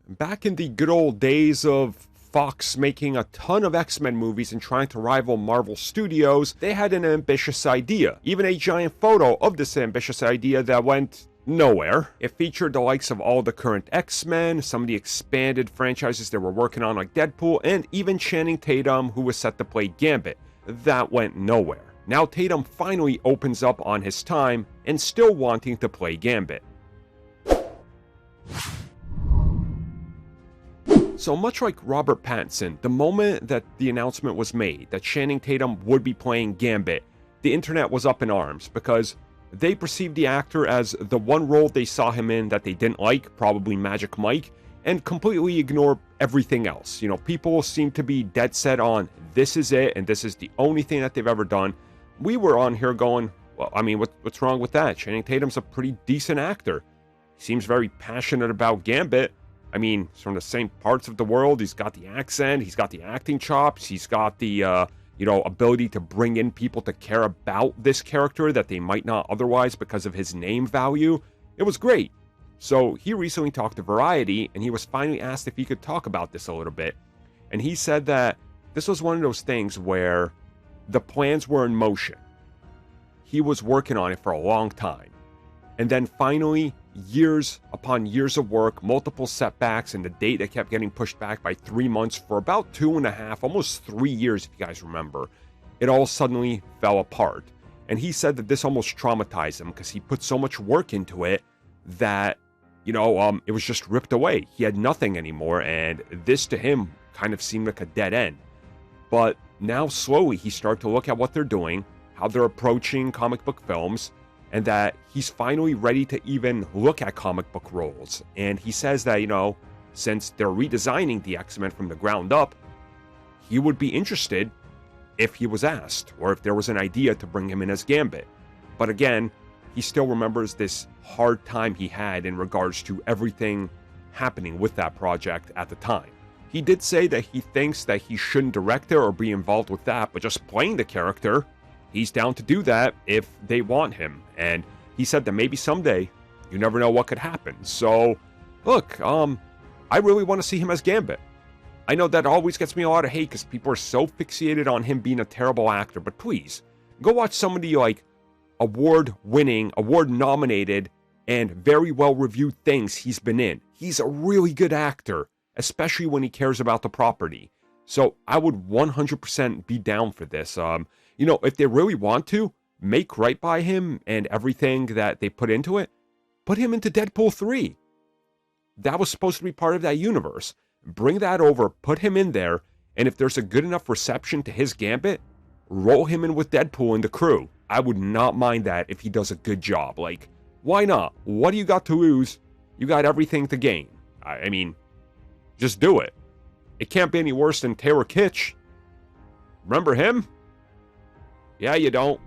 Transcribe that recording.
Back in the good old days of Fox making a ton of X-Men movies and trying to rival Marvel Studios, they had an ambitious idea. Even a giant photo of this ambitious idea that went nowhere. It featured the likes of all the current X-Men, some of the expanded franchises they were working on like Deadpool, and even Channing Tatum, who was set to play Gambit. That went nowhere. Now Tatum finally opens up on his time and still wanting to play Gambit. So much like Robert Pattinson, the moment that the announcement was made that Channing Tatum would be playing Gambit, the internet was up in arms because they perceived the actor as the one role they saw him in that they didn't like, probably Magic Mike, and completely ignore everything else. You know, people seem to be dead set on this is it and this is the only thing that they've ever done. We were on here going, well, I mean, what's wrong with that? Channing Tatum's a pretty decent actor. He seems very passionate about Gambit. I mean, he's from the same parts of the world. He's got the accent. He's got the acting chops. He's got the, ability to bring in people to care about this character that they might not otherwise because of his name value. It was great. So he recently talked to Variety, and he was finally asked if he could talk about this a little bit. And he said that this was one of those things where the plans were in motion. He was working on it for a long time. And then finally, years upon years of work, multiple setbacks, and the date that kept getting pushed back by 3 months for about 2.5, almost 3 years, if you guys remember, it all suddenly fell apart. And he said that this almost traumatized him because he put so much work into it that, it was just ripped away. He had nothing anymore, and this to him kind of seemed like a dead end. But now slowly he started to look at what they're doing, how they're approaching comic book films, and that he's finally ready to even look at comic book roles. And he says that, since they're redesigning the X-Men from the ground up, he would be interested if he was asked, or if there was an idea to bring him in as Gambit. But again, he still remembers this hard time he had in regards to everything happening with that project at the time. He did say that he thinks that he shouldn't direct it or be involved with that, but just playing the character, he's down to do that if they want him. And he said that maybe someday, you never know what could happen. So, look, I really want to see him as Gambit. I know that always gets me a lot of hate because people are so fixated on him being a terrible actor, but please, go watch some of the, award-winning, award-nominated, and very well-reviewed things he's been in. He's a really good actor, especially when he cares about the property. So I would 100% be down for this. If they really want to, make right by him and everything that they put into it, put him into Deadpool 3. That was supposed to be part of that universe. Bring that over, put him in there, and if there's a good enough reception to his Gambit, roll him in with Deadpool and the crew. I would not mind that if he does a good job. Why not? What do you got to lose? You got everything to gain. I mean, just do it. It can't be any worse than Taylor Kitsch. Remember him? Yeah, you don't.